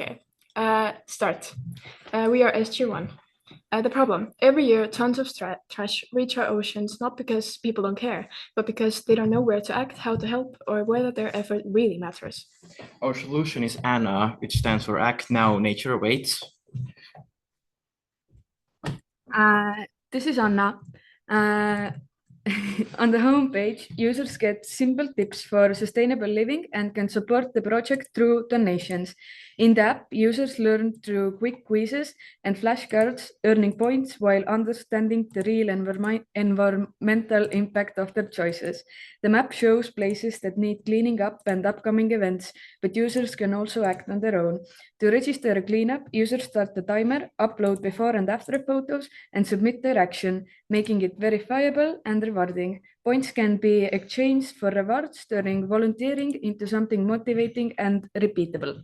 Okay. Start. We are SG1. The problem, every year tons of trash reach our oceans not because people don't care, but because they don't know where to act, how to help, or whether their effort really matters. Our solution is ANNA, which stands for Act Now, Nature Waits. This is Anna. On the homepage, users get simple tips for sustainable living and can support the project through donations. In the app, users learn through quick quizzes and flashcards, earning points while understanding the real environmental impact of their choices. The map shows places that need cleaning up and upcoming events, but users can also act on their own. To register a cleanup, users start the timer, upload before and after photos, and submit their action, making it verifiable and rewarding. Points can be exchanged for rewards, turning volunteering into something motivating and repeatable.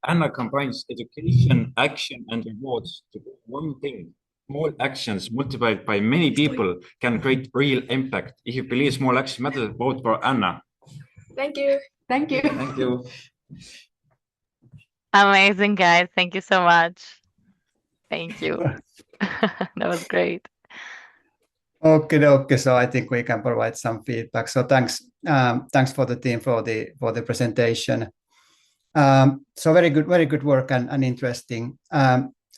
Anna combines education, action, and rewards to do one thing. Small actions multiplied by many people can create real impact. If you believe small action matters, vote for Anna. Thank you. Thank you. Thank you. Amazing, guys. Thank you so much. Thank you. That was great. Okay. So I think we can provide some feedback. So thanks for the team for the presentation. So very good work and interesting.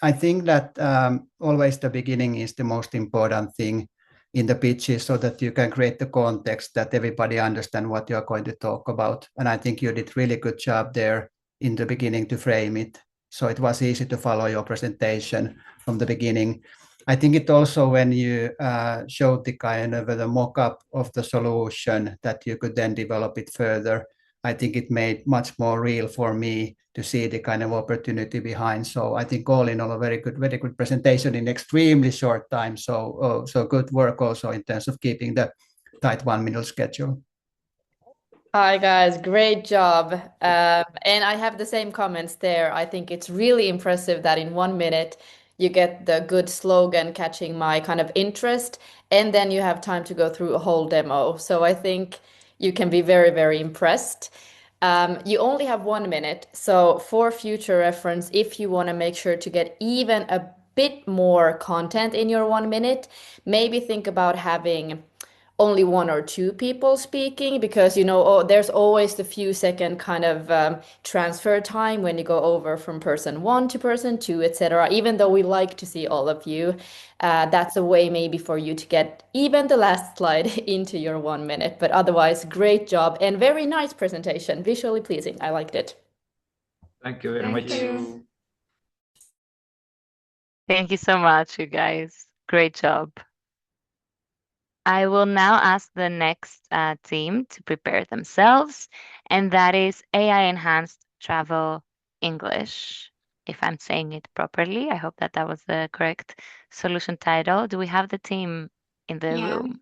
I think that always the beginning is the most important thing in the pitches, so that you can create the context that everybody understand what you're going to talk about. And I think you did really good job there in the beginning to frame it. So it was easy to follow your presentation from the beginning. I think it also, when you showed the kind of the mock-up of the solution, that you could then develop it further. I think it made much more real for me to see the kind of opportunity behind. So I think all in all, a very good presentation in extremely short time. So good work also in terms of keeping the tight 1 minute schedule. Hi guys, great job. And I have the same comments there. I think it's really impressive that in 1 minute you get the good slogan catching my kind of interest, and then you have time to go through a whole demo. So I think you can be very impressed. You only have 1 minute, so for future reference, if you want to make sure to get even a bit more content in your 1 minute, maybe think about having only 1 or 2 people speaking, because there's always the few second kind of transfer time when you go over from person 1 to person 2, etc. Even though we like to see all of you, that's a way maybe for you to get even the last slide into your 1 minute. But otherwise, great job and very nice presentation, visually pleasing. I liked it. Thank you very much. Thank you so much, you guys. Great job. I will now ask the next team to prepare themselves, and that is AI Enhanced Travel English. If I'm saying it properly, I hope that was the correct solution title. Do we have the team in the room?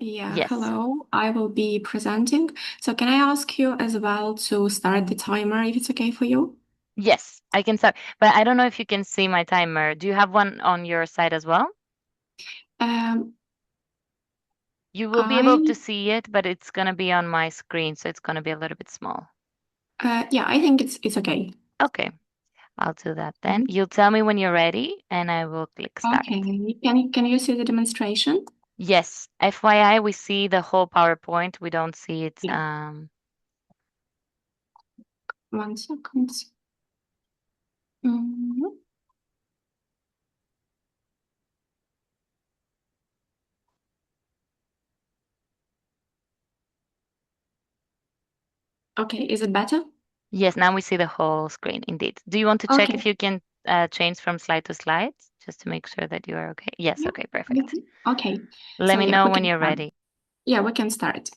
Yeah, Yes. Hello, I will be presenting. So can I ask you as well to start the timer if it's okay for you? Yes, I can start, but I don't know if you can see my timer. Do you have one on your side as well? You will be able to see it, but it's going to be on my screen, so it's going to be a little bit small. Yeah, I think it's okay. Okay, I'll do that then. You'll tell me when you're ready, and I will click start. Okay, can you see the demonstration? Yes, FYI, we see the whole PowerPoint. We don't see it. 1 second. Okay, is it better? Yes, now we see the whole screen, indeed. Do you want to check if you can change from slide to slide, just to make sure that you are okay? Yes, okay, perfect. Okay. Let me know when you're ready. Yeah, we can start.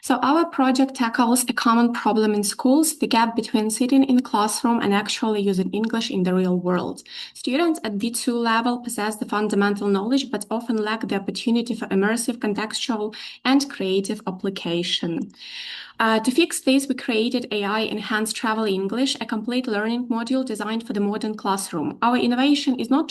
So our project tackles a common problem in schools, the gap between sitting in the classroom and actually using English in the real world. Students at B2 level possess the fundamental knowledge, but often lack the opportunity for immersive, contextual, and creative application. To fix this, we created AI Enhanced Travel English, a complete learning module designed for the modern classroom. Our innovation is more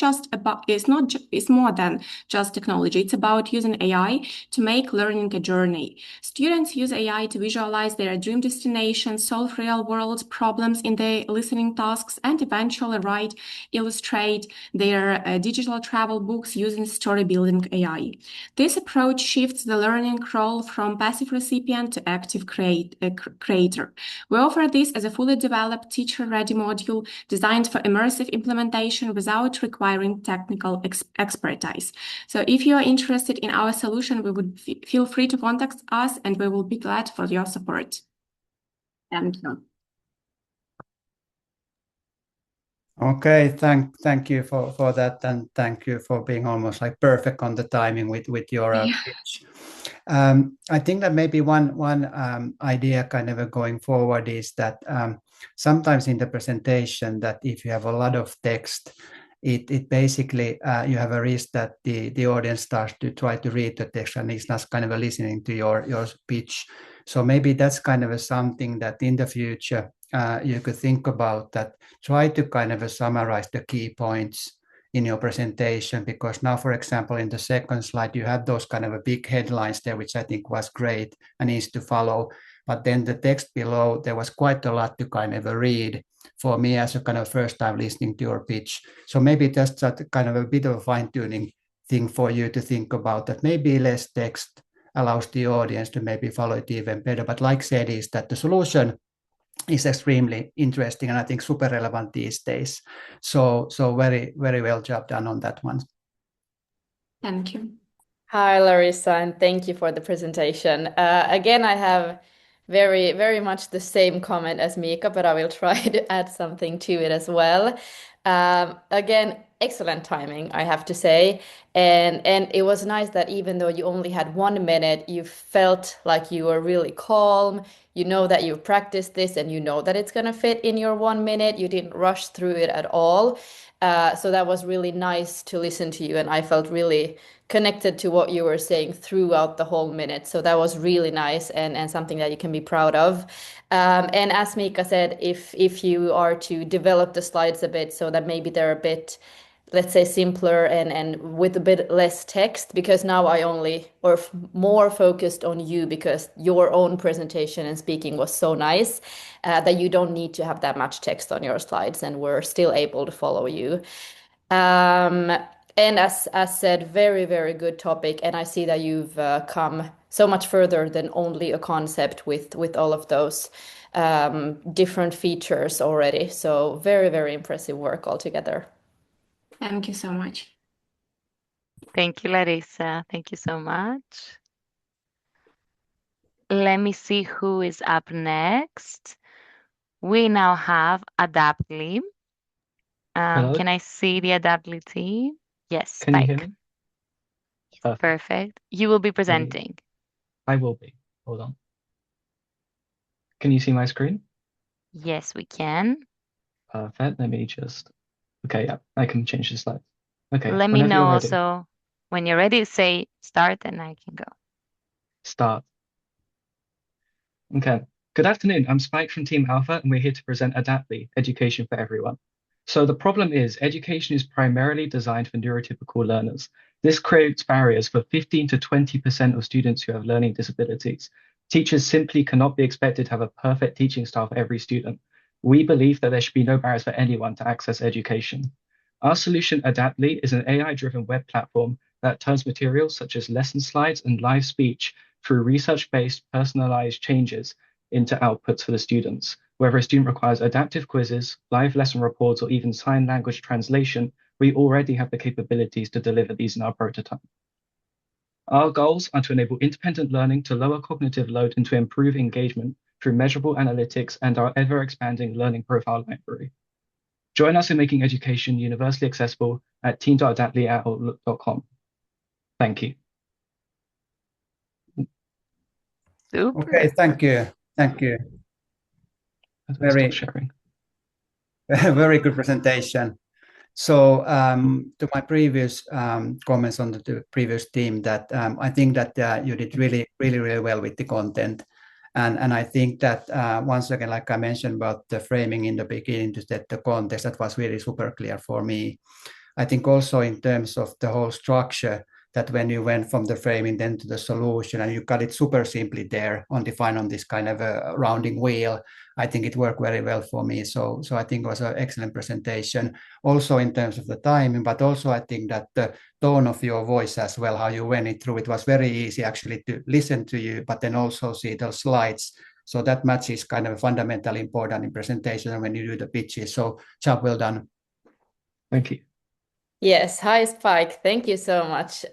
than just technology. It's about using AI to make learning a journey. Students use AI to visualize their dream destinations, solve real-world problems in their listening tasks, and eventually illustrate their digital travel books using story-building AI. This approach shifts the learning role from passive recipient to active creator. We offer this as a fully developed teacher-ready module designed for immersive implementation without requiring technical expertise. So if you are interested in our solution, we would feel free to contact us and we will be glad for your support. Thank you. Okay, thank you for that, and thank you for being almost like perfect on the timing with your pitch. I think that maybe one idea kind of going forward is that sometimes in the presentation that if you have a lot of text, it basically you have a risk that the audience starts to try to read the text and is not kind of listening to your pitch. So maybe that's kind of something that in the future you could think about, that try to kind of summarize the key points in your presentation, because now, for example, in the second slide, you have those kind of big headlines there, which I think was great and needs to follow. But then the text below, there was quite a lot to kind of read for me as a kind of first time listening to your pitch. So maybe that's kind of a bit of a fine tuning thing for you to think about, that maybe less text allows the audience to maybe follow it even better. But like said, is that the solution is extremely interesting and I think super relevant these days. So very, very well job done on that one. Thank you. Hi, Larissa, and thank you for the presentation. Again, I have very, very much the same comment as Mika, but I will try to add something to it as well. Again, excellent timing, I have to say. And it was nice that even though you only had 1 minute, you felt like you were really calm. You know that you've practiced this and you know that it's going to fit in your 1 minute. You didn't rush through it at all. So that was really nice to listen to you. And I felt really connected to what you were saying throughout the whole minute. So that was really nice and something that you can be proud of. And as Mika said, if you are to develop the slides a bit so that maybe they're a bit, let's say, simpler and with a bit less text, because now I only or more focused on you because your own presentation and speaking was so nice that you don't need to have that much text on your slides and we're still able to follow you. And as said, very, very good topic. And I see that you've come so much further than only a concept with all of those different features already. So very, very impressive work altogether. Thank you so much. Thank you, Larissa. Thank you so much. Let me see who is up next. We now have Adaptly. Can I see the Adaptly team? Yes, Can you hear Spike. me? Perfect. You will be presenting. I will be. Hold on. Can you see my screen? Yes, we can. Perfect. Let me just. Okay, yeah, I can change the slides. Okay. Let me whenever know you're ready, also when you're ready, say start and I can go. start. Okay. Good afternoon. I'm Spike from Team Alpha, and we're here to present Adaptly, Education for Everyone. So the problem is education is primarily designed for neurotypical learners. This creates barriers for 15 to 20% of students who have learning disabilities. Teachers simply cannot be expected to have a perfect teaching style for every student. We believe that there should be no barriers for anyone to access education. Our solution, Adaptly, is an AI-driven web platform that turns materials such as lesson slides and live speech through research-based personalized changes into outputs for the students. Whether a student requires adaptive quizzes, live lesson reports, or even sign language translation, we already have the capabilities to deliver these in our prototype. Our goals are to enable independent learning, to lower cognitive load, and to improve engagement through measurable analytics and our ever-expanding learning profile library. Join us in making education universally accessible at team.adaptly@outlook.com. Thank you. Super. Okay, thank you. Thank you. Very, sharing. very good presentation. So to my previous comments on the previous team, that I think that you did really, really, really well with the content. And I think that once again, like I mentioned about the framing in the beginning to set the context, that was really super clear for me. I think also in terms of the whole structure, that when you went from the framing then to the solution and you got it super simply there on this kind of a rounding wheel, I think it worked very well for me. So I think it was an excellent presentation, also in terms of the timing, but also I think that the tone of your voice as well, how you went it through, it was very easy actually to listen to you, but then also see those slides. So that match is kind of fundamentally important in presentation when you do the pitches. So job well done. Thank you. Yes, hi Spike. Thank you so much.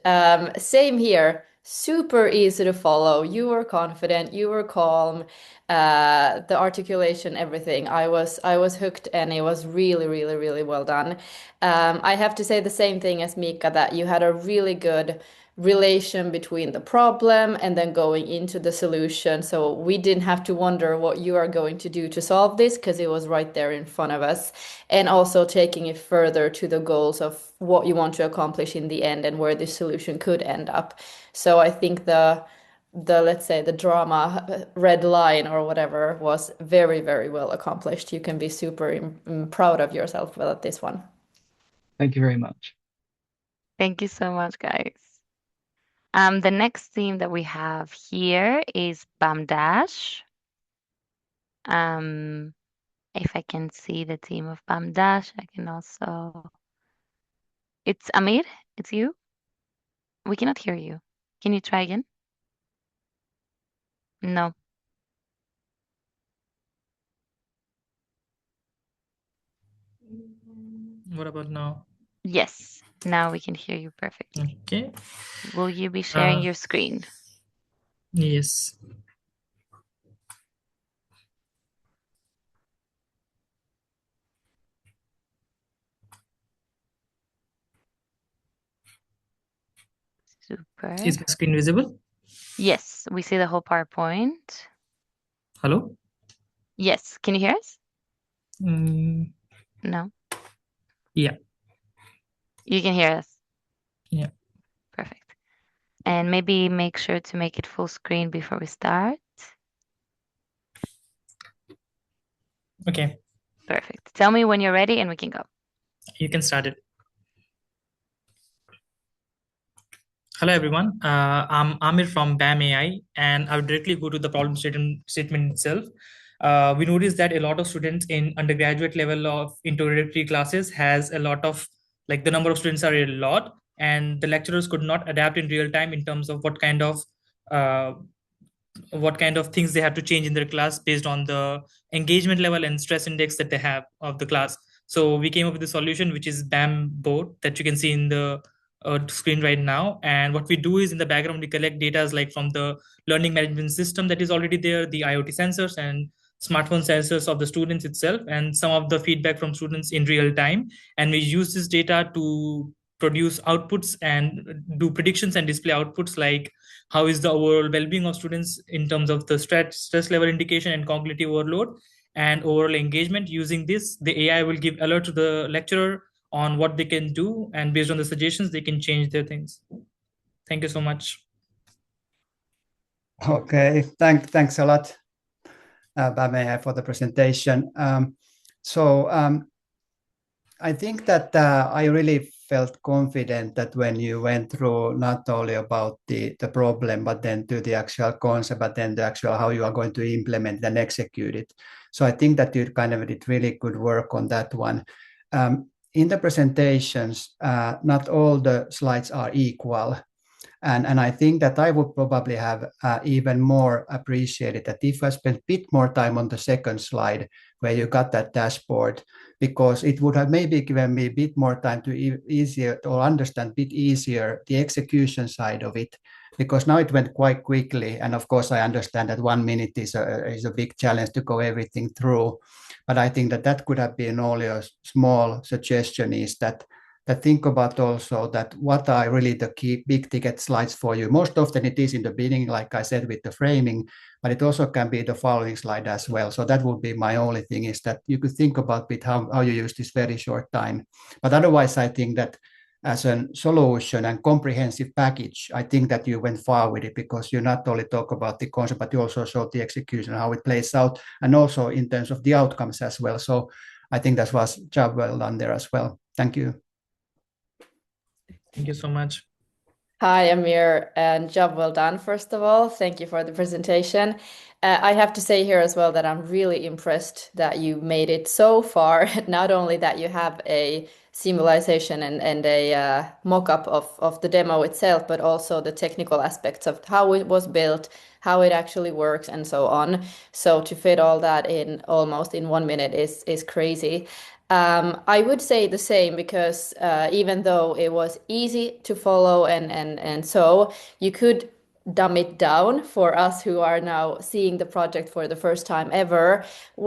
Same here. Super easy to follow. You were confident, you were calm. The articulation, everything. I was hooked, and it was really, really, really well done. I have to say the same thing as Mika, that you had a really good relation between the problem and then going into the solution. So we didn't have to wonder what you are going to do to solve this, because it was right there in front of us. And also taking it further to the goals of what you want to accomplish in the end and where this solution could end up. So I think the let's say the drama red line or whatever was very, very well accomplished. You can be super proud of yourself at this one. Thank you very much. Thank you so much, guys. The next theme that we have here is BAM-Dash. If I can see the team of BAM-Dash, I can also... It's Amir, it's you? We cannot hear you. Can you try again? No. What about now? Yes, now we can hear you perfectly. Okay. Will you be sharing your screen? Yes. Super. Is my screen visible? Yes, we see the whole PowerPoint. Hello? Yes, can you hear us? No? Yeah. You can hear us? Yeah. Perfect. And maybe make sure to make it full screen before we start. Okay. Perfect. Tell me when you're ready and we can go. You can start it. Hello, everyone. I'm Amir from BAM AI, and I'll directly go to the problem statement itself. We noticed that a lot of students in undergraduate level of introductory classes has a lot of, like, the number of students are a lot, and the lecturers could not adapt in real time in terms of what kind of things they have to change in their class based on the engagement level and stress index that they have of the class. So we came up with a solution, which is BAM board, that you can see in the screen right now. And what we do is, in the background, we collect data like from the learning management system that is already there, the IoT sensors and smartphone sensors of the students itself, and some of the feedback from students in real time. And we use this data to produce outputs and do predictions and display outputs, like how is the overall well-being of students in terms of the stress level indication and cognitive overload and overall engagement. Using this, the AI will give alert to the lecturer on what they can do, and based on the suggestions, they can change their things. Thank you so much. Okay, thanks a lot, BAM for the presentation. I think that I really felt confident that when you went through not only about the problem, but then to the actual concept, but then the actual how you are going to implement and execute it. So I think that you kind of did really good work on that one. In the presentations, not all the slides are equal. And I think that I would probably have even more appreciated that if I spent a bit more time on the second slide where you got that dashboard, because it would have maybe given me a bit more time to easier or understand a bit easier the execution side of it, because now it went quite quickly. And of course, I understand that 1 minute is a big challenge to go everything through. But I think that could have been only a small suggestion, is that think about also that what are really the key big ticket slides for you. Most often it is in the beginning, like I said, with the framing, but it also can be the following slide as well. So that would be my only thing, is that you could think about how you use this very short time. But otherwise, I think that as a solution and comprehensive package, I think that you went far with it, because you not only talk about the concept, but you also showed the execution, how it plays out, and also in terms of the outcomes as well. So I think that was job well done there as well. Thank you. Thank you so much. Hi, Amir, and job well done, first of all. Thank you for the presentation. I have to say here as well that I'm really impressed that you made it so far. Not only that you have a simulation and a mock-up of the demo itself, but also the technical aspects of how it was built, how it actually works, and so on. So to fit all that in almost in 1 minute is crazy. I would say the same, because even though it was easy to follow and so you could dumb it down for us who are now seeing the project for the first time ever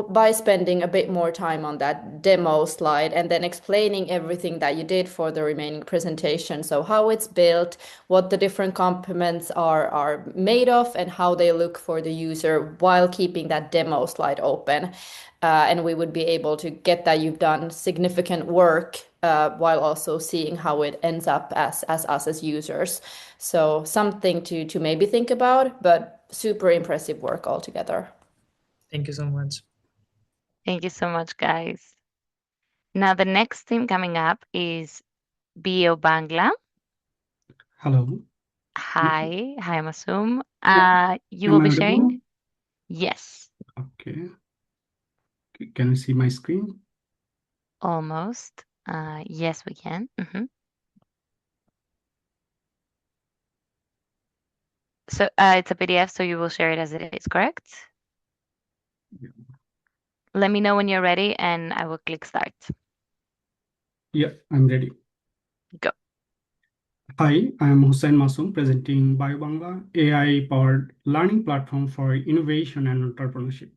by spending a bit more time on that demo slide and then explaining everything that you did for the remaining presentation. So how it's built, what the different components are made of, and how they look for the user while keeping that demo slide open. And we would be able to get that you've done significant work while also seeing how it ends up as us as users. So something to maybe think about, but super impressive work altogether. Thank you so much. Thank you so much, guys. Now, the next team coming up is Bio Bangla. Hello. Hi, Masum. You Am will I be audible? sharing? Yes, Okay. Can you see my screen? almost. Yes, we can. So it's a PDF, so you will share it as it is, correct? Yeah. Let me know when you're ready, and I will click start. Yeah, I'm ready. Go. Hi, I'm Hussein Masoom, presenting BioBangla, AI-powered learning platform for innovation and entrepreneurship.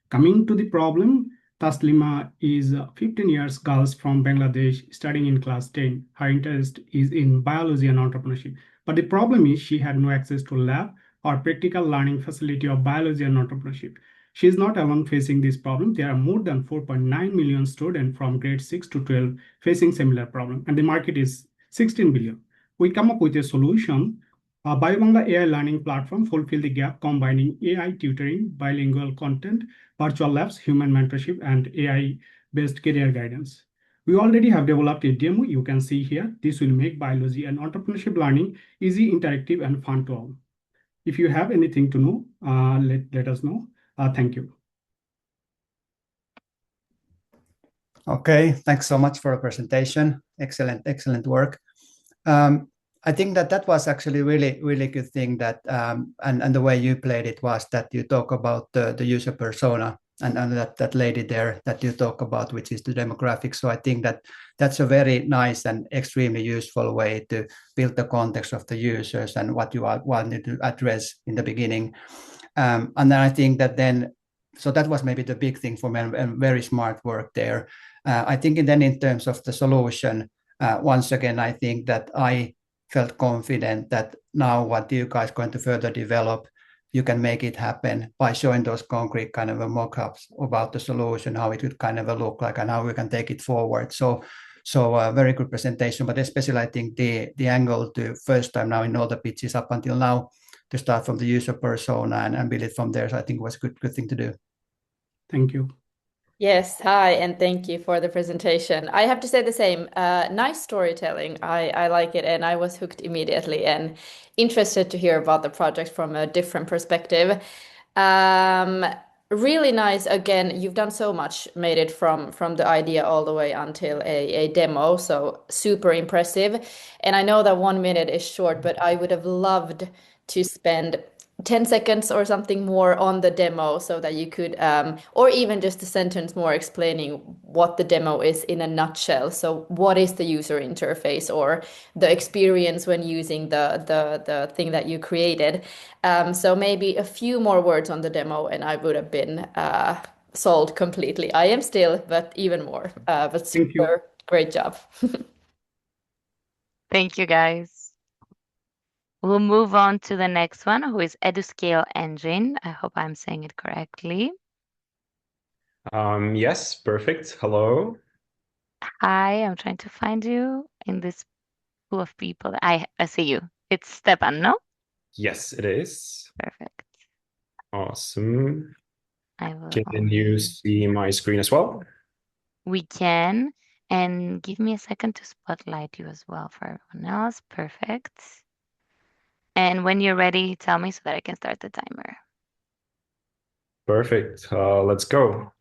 Coming to the problem, Taslima is a 15 years girl from Bangladesh studying in class 10. Her interest is in biology and entrepreneurship. But the problem is she had no access to lab or practical learning facility of biology and entrepreneurship. She is not alone facing this problem. There are more than 4.9 million students from grade 6 to 12 facing similar problem, and the market is 16 billion. We come up with a solution. BioBangla AI learning platform fulfill the gap, combining AI tutoring, bilingual content, virtual labs, human mentorship, and AI-based career guidance. We already have developed a demo you can see here. This will make biology and entrepreneurship learning easy, interactive, and fun to all. If you have anything to know, let us know. Thank you. Okay, thanks so much for the presentation. Excellent work. I think that was actually really good thing that and the way you played it was that you talk about the user persona and that lady there that you talk about, which is the demographic. So I think that's a very nice and extremely useful way to build the context of the users and what you wanted to address in the beginning. And then I think that so that was maybe the big thing for me, and very smart work there. I think then in terms of the solution, once again, I think that I felt confident that now what you guys going to further develop, you can make it happen by showing those concrete kind of mock-ups about the solution, how it would kind of look like, and how we can take it forward. So very good presentation, but especially I think the angle to first time now in all the pitches up until now to start from the user persona and build it from there. So I think it was a good thing to do. Thank you. Yes, hi, and thank you for the presentation. I have to say the same. Nice storytelling. I like it, and I was hooked immediately and interested to hear about the project from a different perspective. Really nice. Again, you've done so much, made it from the idea all the way until a demo. So super impressive. And I know that 1 minute is short, but I would have loved to spend 10 seconds or something more on the demo so that you could, or even just a sentence more explaining what the demo is in a nutshell. So what is the user interface or the experience when using the thing that you created? So maybe a few more words on the demo and I would have been sold completely. I am still, but even more. But super great job. Thank you, guys. We'll move on to the next one, who is EduScale Engine. I hope I'm saying it correctly. Yes, perfect. Hello. Hi, I'm trying to find you in this pool of people. I see you. It's Stepan, no? Yes, it is. Perfect. Awesome. I will. Can you see my screen as well? We can. And give me a second to spotlight you as well for everyone else. Perfect. And when you're ready, tell me so that I can start the timer. Perfect. Let's go.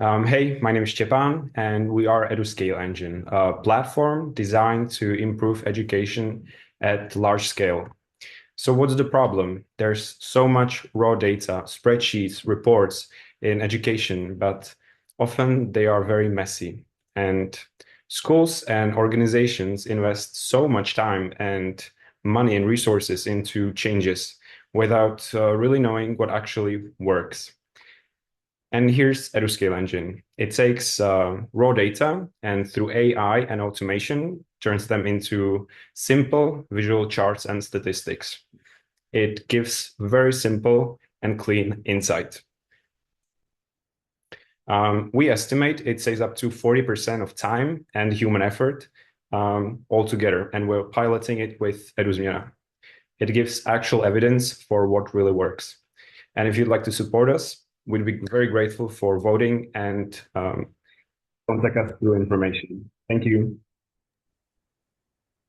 Hey, my name is Stepan, and we are EduScale Engine, a platform designed to improve education at large scale. So what's the problem? There's so much raw data, spreadsheets, reports in education, but often they are very messy. And schools and organizations invest so much time and money and resources into changes without really knowing what actually works. And here's EduScale Engine. It takes raw data and through AI and automation turns them into simple visual charts and statistics. It gives very simple and clean insight. We estimate it saves up to 40% of time and human effort altogether, and we're piloting it with EduSmira. It gives actual evidence for what really works. And if you'd like to support us, we'd be very grateful for voting and contact us through information. Thank you.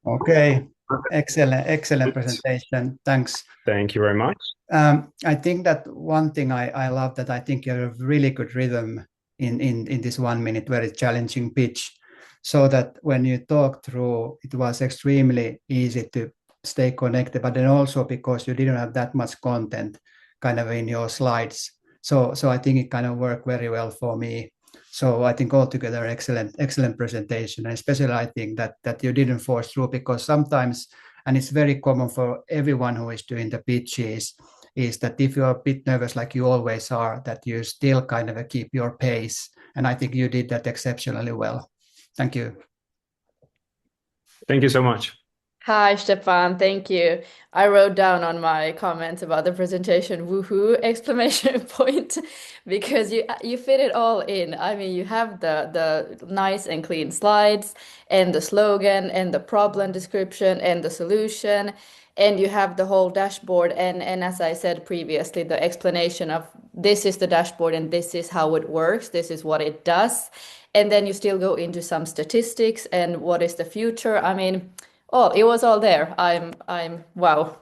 Okay, excellent presentation. Thanks. Thank you very much. I think that one thing I love that I think you have a really good rhythm in this 1 minute, very challenging pitch, so that when you talk through, it was extremely easy to stay connected, but then also because you didn't have that much content kind of in your slides. So I think it kind of worked very well for me. So I think altogether excellent presentation, and especially I think that you didn't force through, because sometimes, and it's very common for everyone who is doing the pitches, is that if you're a bit nervous like you always are, that you still kind of keep your pace. And I think you did that exceptionally well. Thank you. Thank you so much. Hi, Stefan. Thank you. I wrote down on my comments about the presentation, woohoo, exclamation point, because you fit it all in. I mean, you have the nice and clean slides and the slogan and the problem description and the solution, and you have the whole dashboard. And as I said previously, the explanation of this is the dashboard and this is how it works. This is what it does. And then you still go into some statistics and what is the future. I mean, oh, it was all there. I'm wow.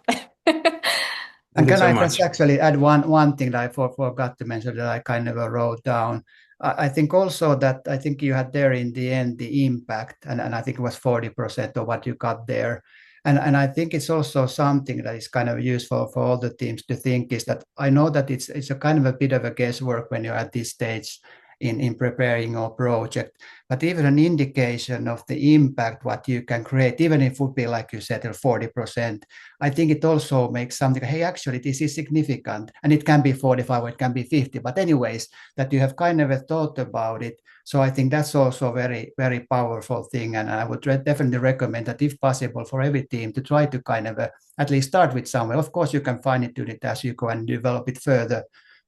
And can I just actually add one thing that I forgot to mention that I kind of wrote down? I think also that I think you had there in the end the impact, and I think it was 40% of what you got there. And I think it's also something that is kind of useful for all the teams to think, is that I know that it's a kind of a bit of a guesswork when you're at this stage in preparing your project, but even an indication of the impact what you can create, even if it would be like you said 40%, I think it also makes something, hey, actually this is significant, and it can be 45 or it can be 50, but anyways, that you have kind of thought about it. So I think that's also a very powerful thing, and I would definitely recommend that if possible for every team to try to kind of at least start with somewhere. Of course you can fine tune it as you go and develop it further,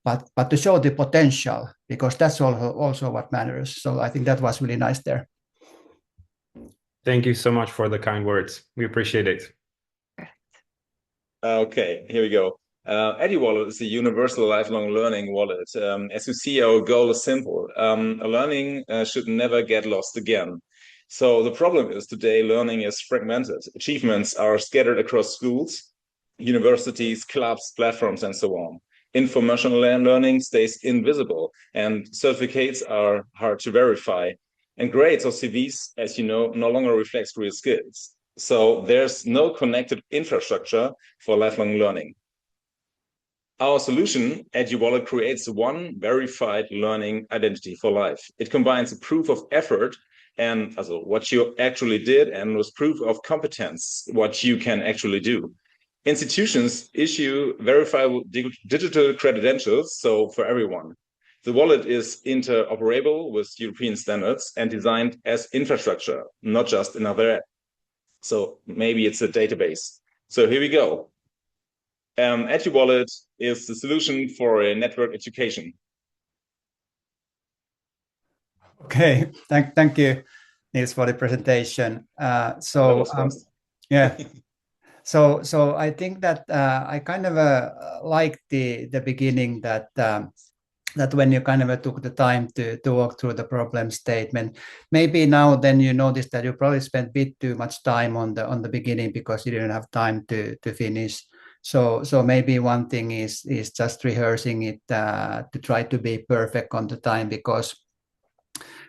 but to show the potential, because that's also what matters. So I think that was really nice there. Thank you so much for the kind words. We appreciate it. Okay, here we go. EduWallet is a universal lifelong learning wallet. As you see, our goal is simple. Learning should never get lost again. So the problem is today learning is fragmented. Achievements are scattered across schools, universities, clubs, platforms, and so on. Informational learning stays invisible, and certificates are hard to verify. And grades or CVs, as you know, no longer reflects real skills. So there's no connected infrastructure for lifelong learning. Our solution, EduWallet, creates one verified learning identity for life. It combines a proof of effort and also what you actually did, and with proof of competence, what you can actually do. Institutions issue verifiable digital credentials, so for everyone. The wallet is interoperable with European standards and designed as infrastructure, not just another app. So maybe it's a database. So here we go. EduWallet is the solution for a network education. Okay, thank you, Niels, for the presentation. Yeah. So I think that I kind of like the beginning that that when you kind of took the time to walk through the problem statement. Maybe now then you notice that you probably spent a bit too much time on the beginning because you didn't have time to finish. So maybe one thing is just rehearsing it to try to be perfect on the time, because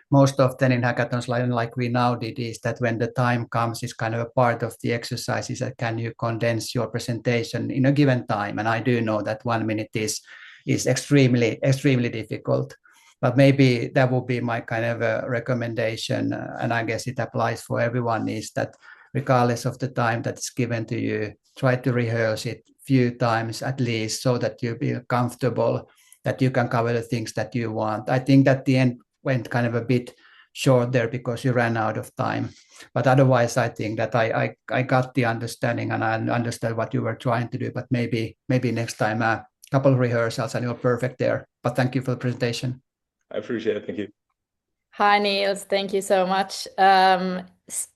most often in hackathons like we now did is that when the time comes, it's kind of a part of the exercise is that can you condense your presentation in a given time. And I do know that 1 minute is extremely difficult, but maybe that would be my kind of a recommendation, and I guess it applies for everyone, is that regardless of the time that is given to you, try to rehearse it few times at least so that you feel comfortable that you can cover the things that you want. I think that the end went kind of a bit short there because you ran out of time. But otherwise, I think that I got the understanding and I understood what you were trying to do. But maybe next time a couple of rehearsals and you're perfect there. But thank you for the presentation. I appreciate it. Thank you. Hi, Niels. Thank you so much.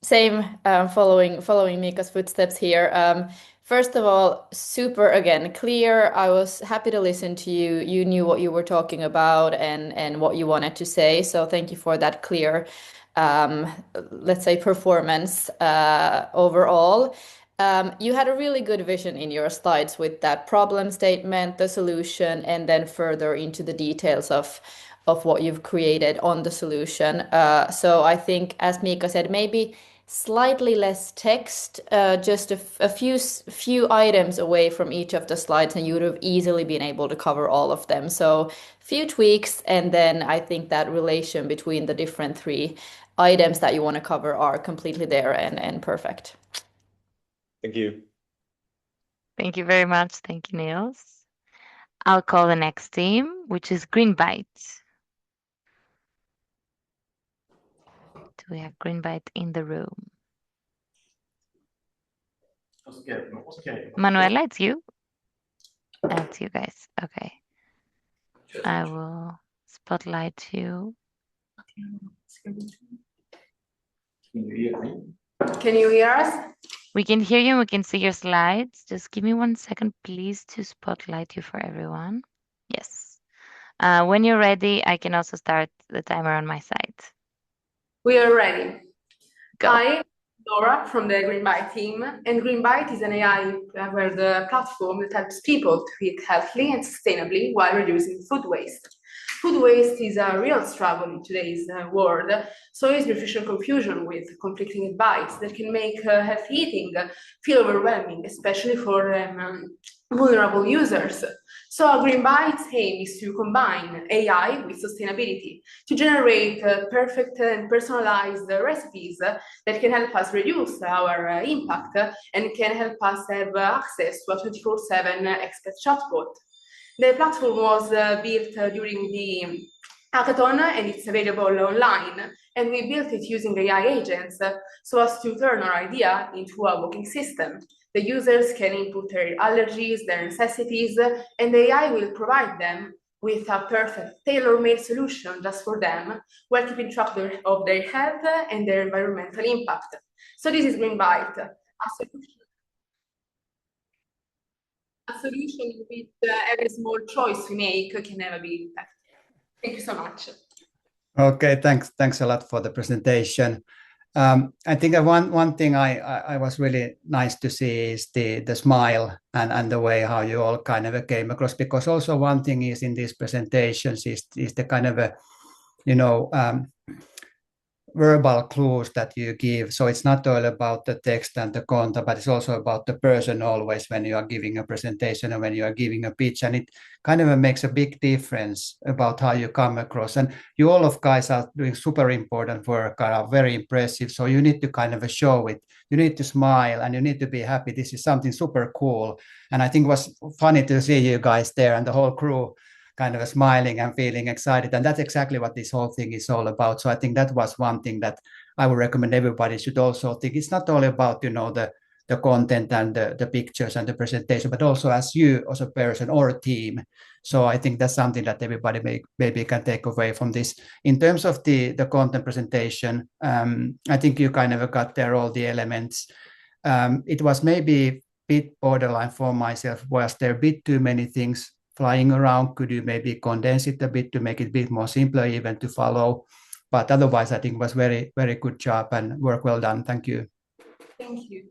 Same, following Mika's footsteps here. First of all, super again clear. I was happy to listen to you. You knew what you were talking about and what you wanted to say. So thank you for that clear, let's say, performance overall. You had a really good vision in your slides with that problem statement, the solution, and then further into the details of what you've created on the solution. So I think, as Mika said, maybe slightly less text, just a few items away from each of the slides, and you would have easily been able to cover all of them. So few tweaks, and then I think that relation between the different 3 items that you want to cover are completely there and perfect. Thank you. Thank you very much. Thank you, Niels. I'll call the next team, which is Greenbyte. Do we have Greenbyte in the room? Manuela, it's you? That's you guys. Okay. I will spotlight you. Can you hear us? We can hear you and we can see your slides. Just give me 1 second, please, to spotlight you for everyone. Yes. When you're ready, I can also start the timer on my side. We are ready. Go. Hi, Laura from the Greenbyte team, and Greenbyte is an AI platform that helps people to eat healthily and sustainably while reducing food waste. Food waste is a real struggle in today's world, so is nutrition confusion with conflicting advice that can make healthy eating feel overwhelming, especially for vulnerable users. So Greenbyte's aim is to combine AI with sustainability to generate perfect and personalized recipes that can help us reduce our impact and can help us have access to a 24/7 expert chatbot. The platform was built during the hackathon and it's available online. And we built it using AI agents so as to turn our idea into a working system. The users can input their allergies, their necessities, and the AI will provide them with a perfect tailor-made solution just for them, while keeping track of their health and their environmental impact. So this is Greenbyte, a solution in which every small choice we make can have a big impact. Thank you so much. Okay, thanks a lot for the presentation. I think that one thing I was really nice to see is the smile and the way how you all kind of came across, because also one thing is in these presentations is the kind of verbal clues that you give. So it's not all about the text and the content, but it's also about the person always when you are giving a presentation or when you are giving a pitch. And it kind of makes a big difference about how you come across. And you all of guys are doing super important work, are very impressive. So you need to kind of show it. You need to smile and you need to be happy. This is something super cool. And I think it was funny to see you guys there and the whole crew kind of smiling and feeling excited. And that's exactly what this whole thing is all about. So I think that was one thing that I would recommend everybody should also think. It's not all about, the content and the pictures and the presentation, but also as you as a person or a team. So I think that's something that everybody maybe can take away from this. In terms of the content presentation, I think you kind of got there all the elements. it was maybe a bit borderline for myself. Was there a bit too many things flying around? Could you maybe condense it a bit to make it a bit more simpler even to follow? But otherwise, I think it was very, very good job and work well done. Thank you. Thank you.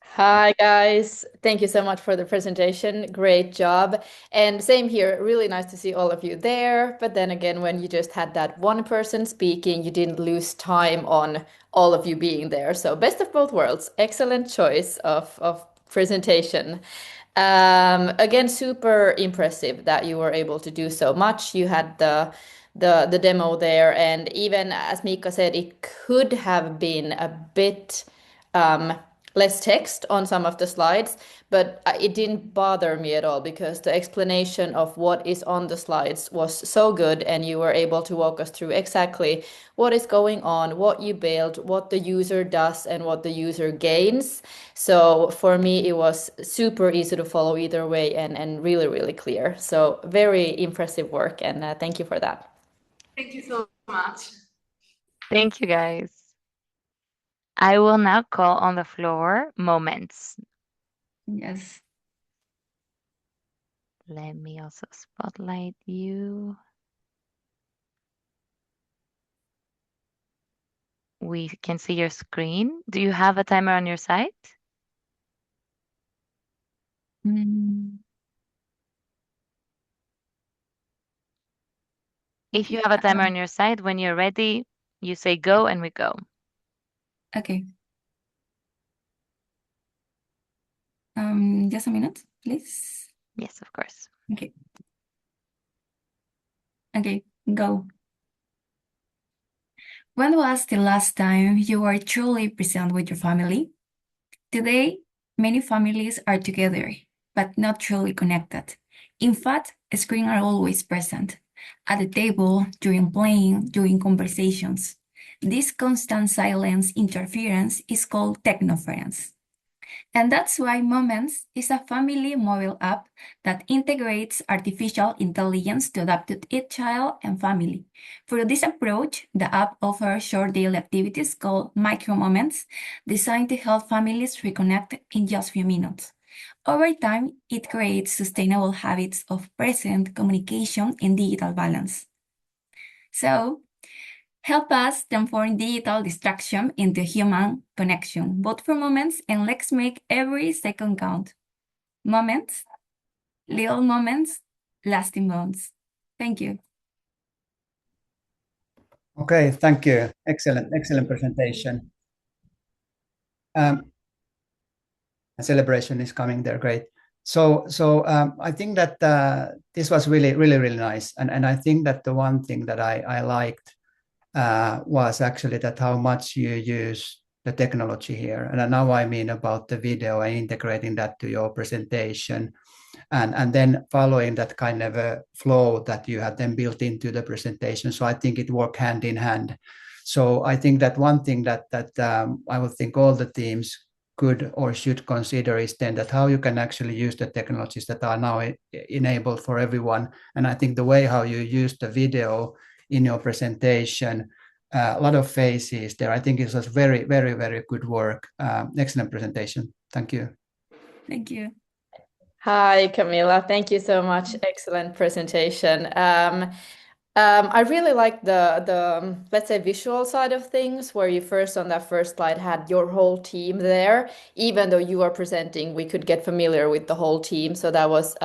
Hi, guys. Thank you so much for the presentation. Great job. And same here. Really nice to see all of you there. But then again, when you just had that one person speaking, you didn't lose time on all of you being there. So best of both worlds. Excellent choice of presentation. Again, super impressive that you were able to do so much. You had the demo there, and even as Mika said, it could have been a bit less text on some of the slides, but it didn't bother me at all because the explanation of what is on the slides was so good, and you were able to walk us through exactly what is going on, what you build, what the user does, and what the user gains. So for me, it was super easy to follow either way and really, really clear. So very impressive work, and thank you for that. Thank you so much. Thank you, guys. I will now call on the floor moments. Yes. Let me also spotlight you. We can see your screen. Do you have a timer on your side? If you have a timer on your side, when you're ready, you say go and we go. Okay. Just a minute, please. Yes, of course. Okay. Okay, go. When was the last time you were truly present with your family? Today, many families are together, but not truly connected. In fact, screens are always present. At the table, during playing, during conversations. This constant silence interference is called technoference. And that's why Moments is a family mobile app that integrates artificial intelligence to adapt to each child and family. For this approach, the app offers short daily activities called micro moments, designed to help families reconnect in just a few minutes. Over time, it creates sustainable habits of present communication and digital balance. So, help us transform digital distraction into human connection, both for moments and let's make every second count. Moments, little moments, lasting bonds. Thank you. Okay, thank you. Excellent presentation. Celebration is coming there, great. So I think that this was really nice, and I think that the one thing that I liked was actually that how much you use the technology here, and now I mean about the video and integrating that to your presentation, and then following that kind of a flow that you have then built into the presentation. So I think it worked hand in hand. So I think that one thing that I would think all the teams could or should consider is then that how you can actually use the technologies that are now enabled for everyone. And I think the way how you use the video in your presentation, a lot of faces there. I think it was very good work. Excellent presentation. Thank you. Thank you. Hi, Camila. Thank you so much. Excellent presentation. I really like the let's say visual side of things, where you first on that first slide had your whole team there. Even though you are presenting, we could get familiar with the whole team. So that was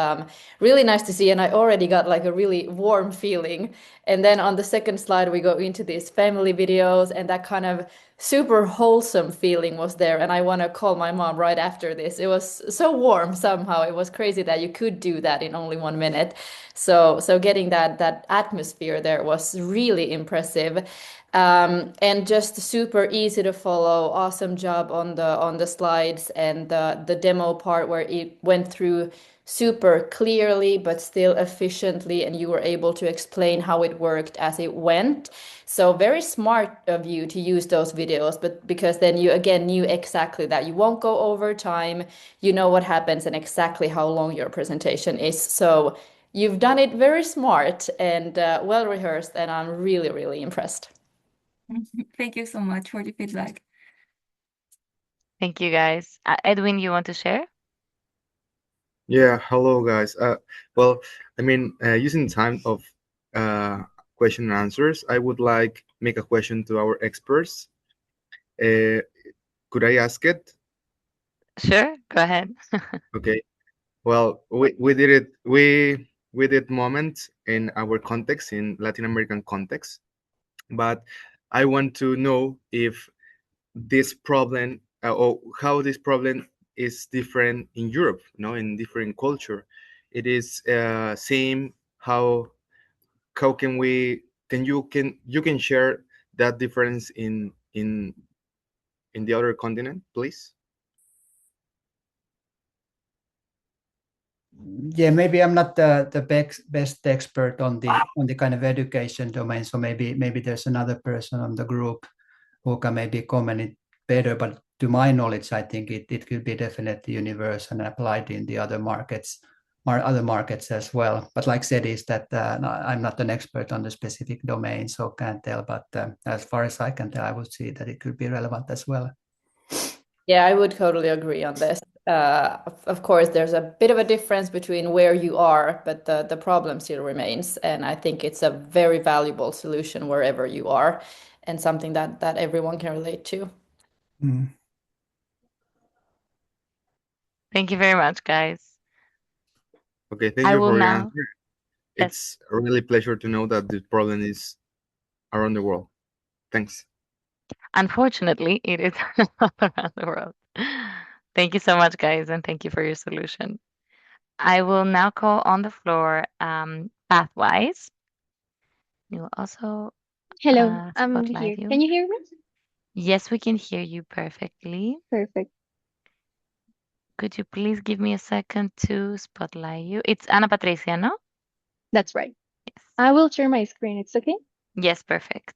really nice to see, and I already got like a really warm feeling. And then on the second slide, we go into these family videos, and that kind of super wholesome feeling was there. And I want to call my mom right after this. It was so warm somehow. It was crazy that you could do that in only 1 minute. So getting that atmosphere there was really impressive. And just super easy to follow. Awesome job on the slides and the demo part where it went through super clearly but still efficiently, and you were able to explain how it worked as it went. So very smart of you to use those videos, but because then you again knew exactly that you won't go over time, you know what happens and exactly how long your presentation is. So you've done it very smart and well rehearsed, and I'm really impressed. Thank you so much for the feedback. Thank you, guys. Edwin, you want to share? Yeah, hello guys. Well, using time of question and answers, I would like make a question to our experts. Could I ask it? Sure, go ahead. Okay. Well, we did it. We did moments in our context, in Latin American context, but I want to know if this problem or how this problem is different in Europe, in different culture. It is same. How can you share that difference in the other continent, please? Yeah, maybe I'm not the best expert on the kind of education domain, so maybe there's another person on the group who can maybe comment it better. But to my knowledge, I think it could be definitely universal and applied in the other markets as well. But like said, is that I'm not an expert on the specific domain, so can't tell. But as far as I can tell, I would see that it could be relevant as well. Yeah, I would totally agree on this. Of course, there's a bit of a difference between where you are, but the problem still remains. And I think it's a very valuable solution wherever you are, and something that everyone can relate to. Thank you very much, guys. Okay, thank I you will for your now. answer. It's a really pleasure to know that this problem is around the world. Thanks. Unfortunately, it is around the world. Thank you so much, guys, and thank you for your solution. I will now call on the floor Pathwise. You will also Hello, I'm here. spotlight you. Can you hear me? Yes, we can hear you perfectly. Perfect. Could you please give me a second to spotlight you? It's Ana Patricia, no? That's right. Yes. I will share my screen. It's okay? Yes, perfect.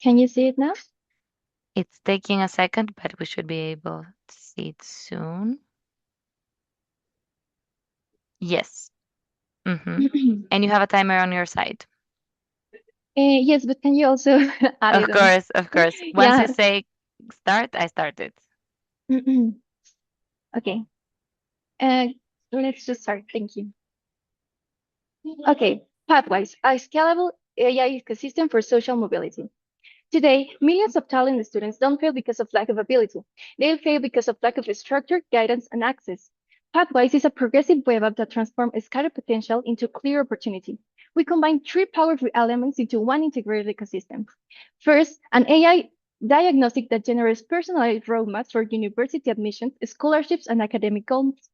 Can you see it now? It's taking a second, but we should be able to see it soon. Yes. And you have a timer on your side. Yes, but can you also add Of it on? course, of course. Once you Yeah. say start, I start it. Okay. Let's just start. Thank you. Okay. Pathwise, a scalable AI ecosystem for social mobility. Today, millions of talented students don't fail because of lack of ability. They fail because of lack of structure, guidance, and access. Pathwise is a progressive web app that transforms scattered potential into clear opportunity. We combine three powerful elements into one integrated ecosystem. First, an AI diagnostic that generates personalized roadmaps for university admissions, scholarships, and academic goals.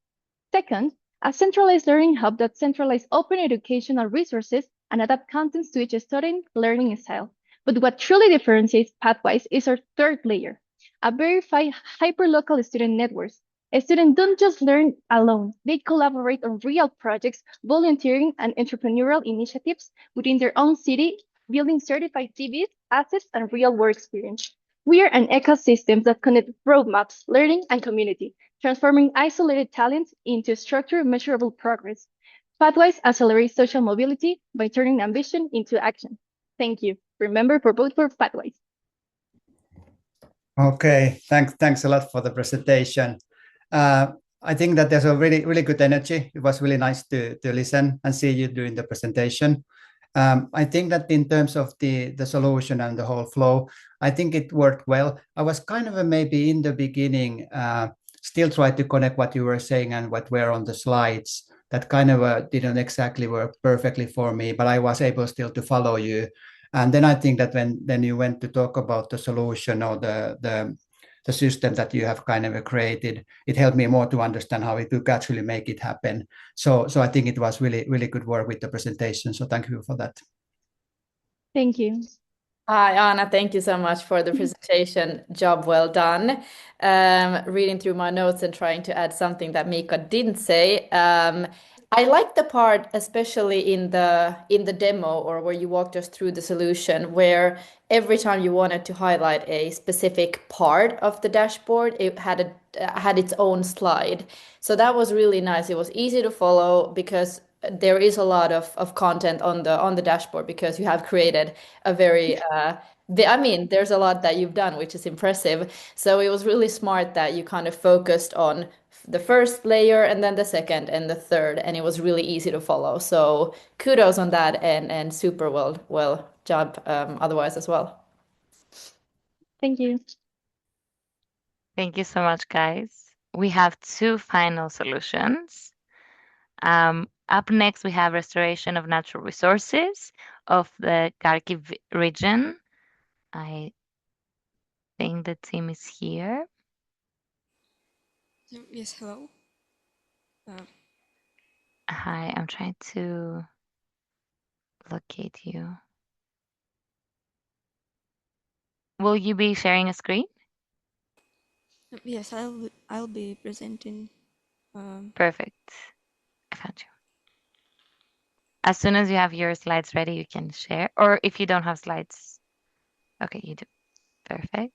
Second, a centralized learning hub that centralizes open educational resources and adapt contents to each student learning style. But what truly differentiates Pathwise is our third layer, a verified hyperlocal student networks. Students don't just learn alone, they collaborate on real projects, volunteering, and entrepreneurial initiatives within their own city, building certified CVs, assets, and real-world experience. We are an ecosystem that connects roadmaps, learning, and community, transforming isolated talent into structured, measurable progress. Pathwise accelerates social mobility by turning ambition into action. Thank you. Remember, for vote for Pathwise. Okay, thanks a lot for the presentation. I think that there's a really good energy. It was really nice to listen and see you during the presentation. I think that in terms of the solution and the whole flow, I think it worked well. I was kind of maybe in the beginning still try to connect what you were saying and what were on the slides. That kind of didn't exactly work perfectly for me, but I was able still to follow you. And then I think that when you went to talk about the solution or the system that you have kind of created, it helped me more to understand how it could actually make it happen. So I think it was really good work with the presentation. So thank you for that. Thank you. Hi, Anna. Thank you so much for the presentation. Job well done. Reading through my notes and trying to add something that Mika didn't say. I like the part, especially in the demo or where you walked us through the solution, where every time you wanted to highlight a specific part of the dashboard, it had its own slide. So that was really nice. It was easy to follow because there is a lot of content on the dashboard because you have created a very I mean, there's a lot that you've done, which is impressive. So it was really smart that you kind of focused on the first layer and then the second and the third, and it was really easy to follow. So kudos on that, and super well job otherwise as well. Thank you. Thank you so much, guys. We have two final solutions. Up next, we have restoration of natural resources of the Kharkiv region. I think the team is here. Yes, hello. Hi, I'm trying to locate you. Will you be sharing a screen? Yes, I'll be presenting. Perfect. I found you. As soon as you have your slides ready, you can share. Or if you don't have slides, okay, you do. Perfect.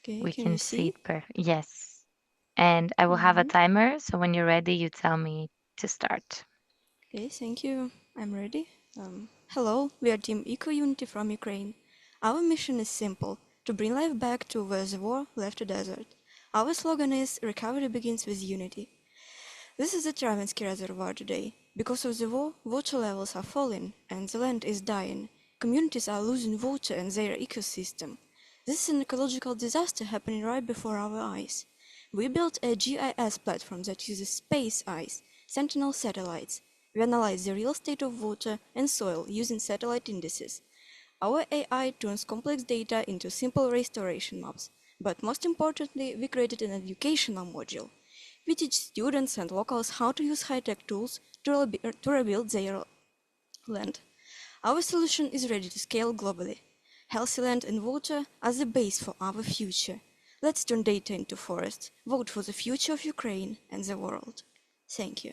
Okay, We can can you see see? it perfect. Yes. And I will have a timer. So when you're ready, you tell me to start. Okay, thank you. I'm ready. Hello, we are Team Eco Unity from Ukraine. Our mission is simple, to bring life back to where the war left a desert. Our slogan is Recovery begins with unity. This is the Travensky Reservoir today. Because of the war, water levels are falling and the land is dying. Communities are losing water and their ecosystem. This is an ecological disaster happening right before our eyes. We built a GIS platform that uses space eyes, Sentinel satellites. We analyze the real state of water and soil using satellite indices. Our AI turns complex data into simple restoration maps. But most importantly, we created an educational module. We teach students and locals how to use high-tech tools to rebuild their land. Our solution is ready to scale globally. Healthy land and water are the base for our future. Let's turn data into forests. Vote for the future of Ukraine and the world. Thank you.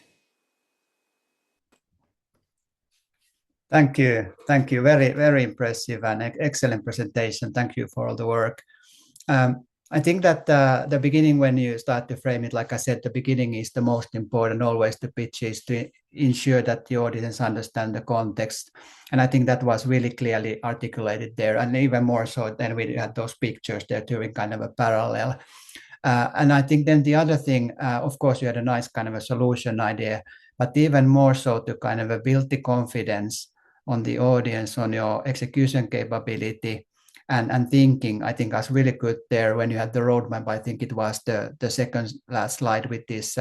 Thank you. Thank you. Very impressive and excellent presentation. Thank you for all the work. I think that the beginning, when you start to frame it, like I said, the beginning is the most important. Always the pitch is to ensure that the audience understand the context. And I think that was really clearly articulated there. And even more so than we had those pictures there doing kind of a parallel. And I think then the other thing, of course, you had a nice kind of a solution idea, but even more so to kind of build the confidence on the audience, on your execution capability and thinking. I think was really good there when you had the roadmap. I think it was the second last slide with this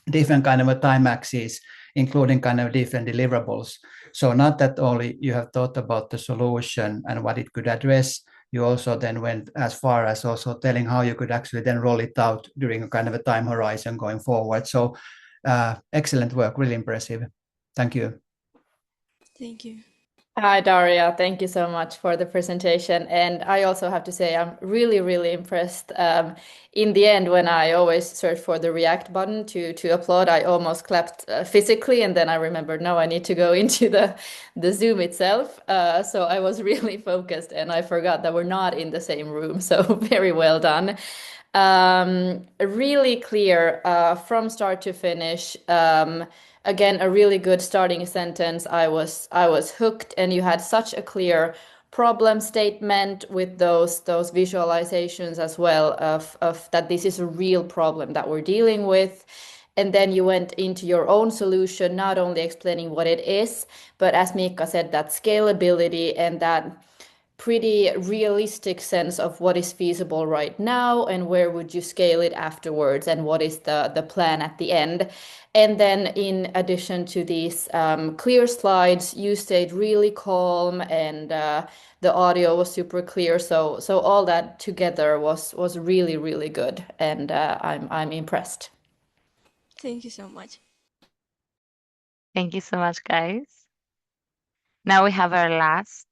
different kind of a time axis, including kind of different deliverables. So not that only you have thought about the solution and what it could address, you also then went as far as also telling how you could actually then roll it out during a kind of a time horizon going forward. So excellent work, really impressive. Thank you. Thank you. Hi, Daria. Thank you so much for the presentation. And I also have to say, I'm really impressed. In the end, when I always search for the react button to applaud, I almost clapped physically. And then I remembered, no, I need to go into the Zoom itself. So I was really focused and I forgot that we're not in the same room. So very well done. Really clear from start to finish. Again, a really good starting sentence. I was hooked, and you had such a clear problem statement with those visualizations as well of that this is a real problem that we're dealing with. And then you went into your own solution, not only explaining what it is, but as Mika said, that scalability and that pretty realistic sense of what is feasible right now and where would you scale it afterwards and what is the plan at the end. And then in addition to these clear slides, you stayed really calm and the audio was super clear. So all that together was really good, and I'm impressed. Thank you so much. Thank you so much, guys. Now we have our last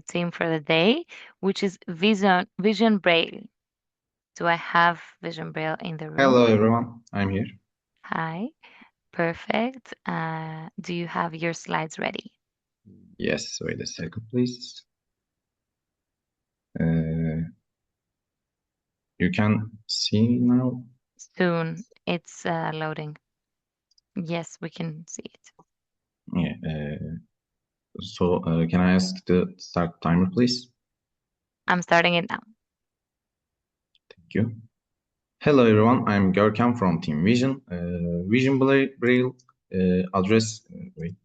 team for the day, which is Vision Braille. Do I have Vision Braille in the room? Hello, everyone. I'm here. Hi. Perfect. Do you have your slides ready? Yes, wait a second, please. You can see now. Soon. It's loading. Yes, we can see it. Yeah. So can I ask the start timer, please? I'm starting it now. Thank you. Hello, everyone. I'm Görkem from Team Vision. Vision Braille address. Wait.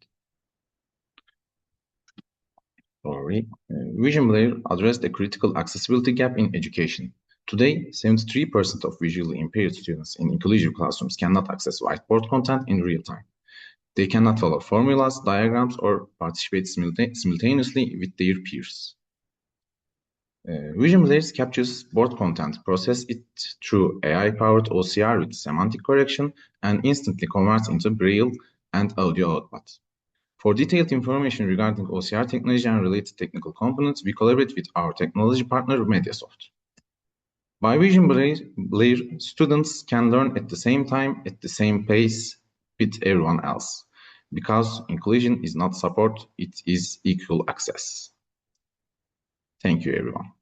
Sorry. Vision Braille addressed a critical accessibility gap in education. Today, 73% of visually impaired students in inclusive classrooms cannot access whiteboard content in real time. They cannot follow formulas, diagrams, or participate simultaneously with their peers. Vision Layers captures board content, process it through AI-powered OCR with semantic correction, and instantly converts into Braille and audio output. For detailed information regarding OCR technology and related technical components, we collaborate with our technology partner, Mediasoft. By Vision Layer, students can learn at the same time, at the same pace with everyone else, because inclusion is not support, it is equal access. Thank you, everyone.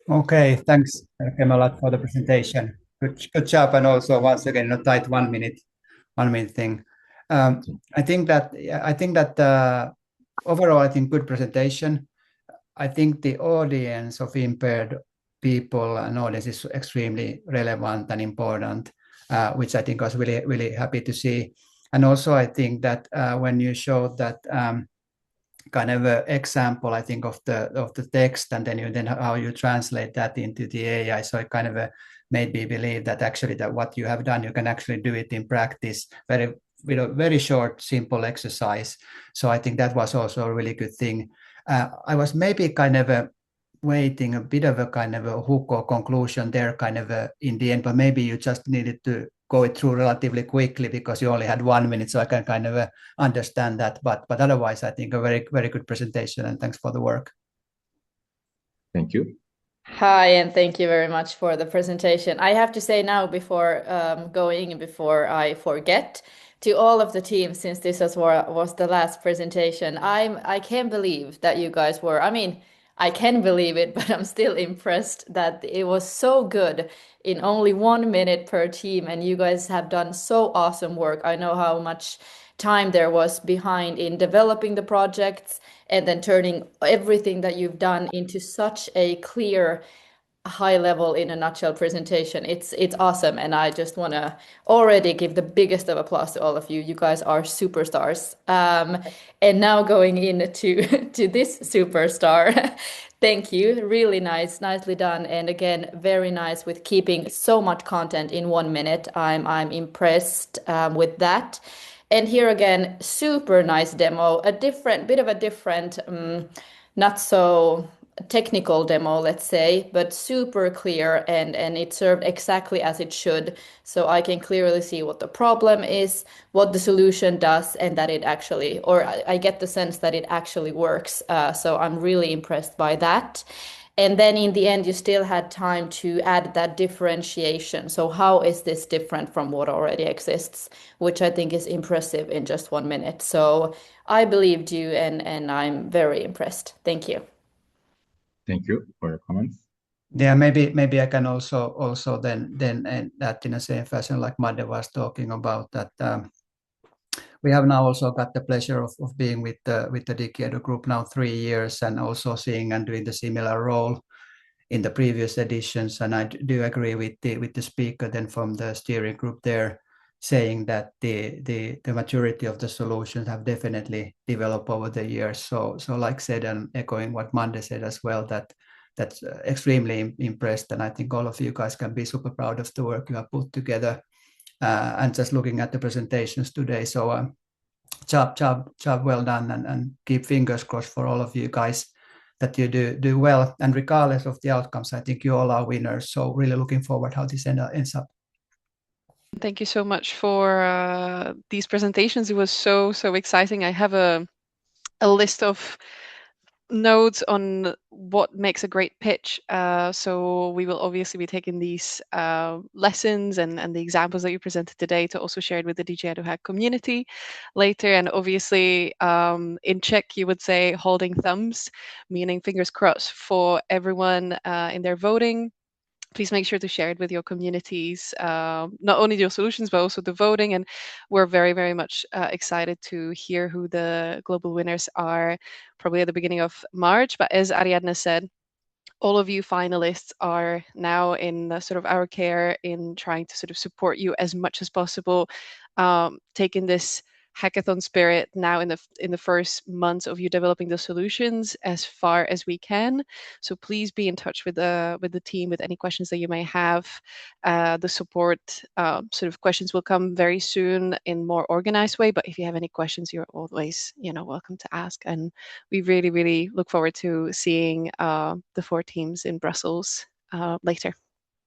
Okay, thanks, Kim, a lot for the presentation. Good job, and also once again, a tight 1 minute thing. I think that overall, I think good presentation. I think the audience of impaired people and audience is extremely relevant and important, which I think I was really happy to see. And also, I think that when you showed that kind of an example, I think of the text, and then how you translate that into the AI, so it kind of made me believe that actually that what you have done, you can actually do it in practice, very short, simple exercise. So I think that was also a really good thing. I was maybe kind of waiting a bit of a kind of a hook or conclusion there kind of in the end, but maybe you just needed to go it through relatively quickly because you only had 1 minute, so I can kind of understand that. But otherwise, I think a very good presentation, and thanks for the work. Thank you. Hi, and thank you very much for the presentation. I have to say now before before I forget, to all of the team, since this was the last presentation, I can't believe that you guys were, I mean, I can believe it, but I'm still impressed that it was so good in only 1 minute per team, and you guys have done so awesome work. I know how much time there was behind in developing the projects and then turning everything that you've done into such a clear, high level, in a nutshell presentation. It's awesome, and I just want to already give the biggest of applause to all of you. You guys are superstars. And now going into to this superstar. Thank you. Really nicely done. And again, very nice with keeping so much content in 1 minute. I'm impressed with that. And here again, super nice demo, a bit of a different, not so technical demo, let's say, but super clear, and it served exactly as it should. So I can clearly see what the problem is, what the solution does, and that it actually, or I get the sense that it actually works. So I'm really impressed by that. And then in the end, you still had time to add that differentiation. So how is this different from what already exists, which I think is impressive in just 1 minute. So I believed you, and I'm very impressed. Thank you. Thank you for your comments. Yeah, maybe I can also then that in the same fashion like Madde was talking about that. We have now also got the pleasure of being with the DigiEdu group now 3 years, and also seeing and doing the similar role in the previous editions. And I do agree with the speaker then from the steering group there, saying that the maturity of the solutions have definitely developed over the years. So like said, and echoing what Mande said as well, that's extremely impressed, and I think all of you guys can be super proud of the work you have put together. And just looking at the presentations today, so job well done, and keep fingers crossed for all of you guys that you do well. And regardless of the outcomes, I think you all are winners. So really looking forward how this ends up. Thank you so much for these presentations. It was so exciting. I have a list of notes on what makes a great pitch. So we will obviously be taking these lessons and the examples that you presented today to also share it with the DigiEduHack community later. And obviously, in Czech, you would say holding thumbs, meaning fingers crossed for everyone in their voting. Please make sure to share it with your communities, not only your solutions, but also the voting. And we're very, very much excited to hear who the global winners are, probably at the beginning of March. But as Ariadne said, all of you finalists are now in sort of our care in trying to sort of support you as much as possible, taking this hackathon spirit now in the first months of you developing the solutions as far as we can. So please be in touch with the team with any questions that you may have. The support sort of questions will come very soon in more organized way. But if you have any questions, you're always welcome to ask. And we really, really look forward to seeing the 4 teams in Brussels later.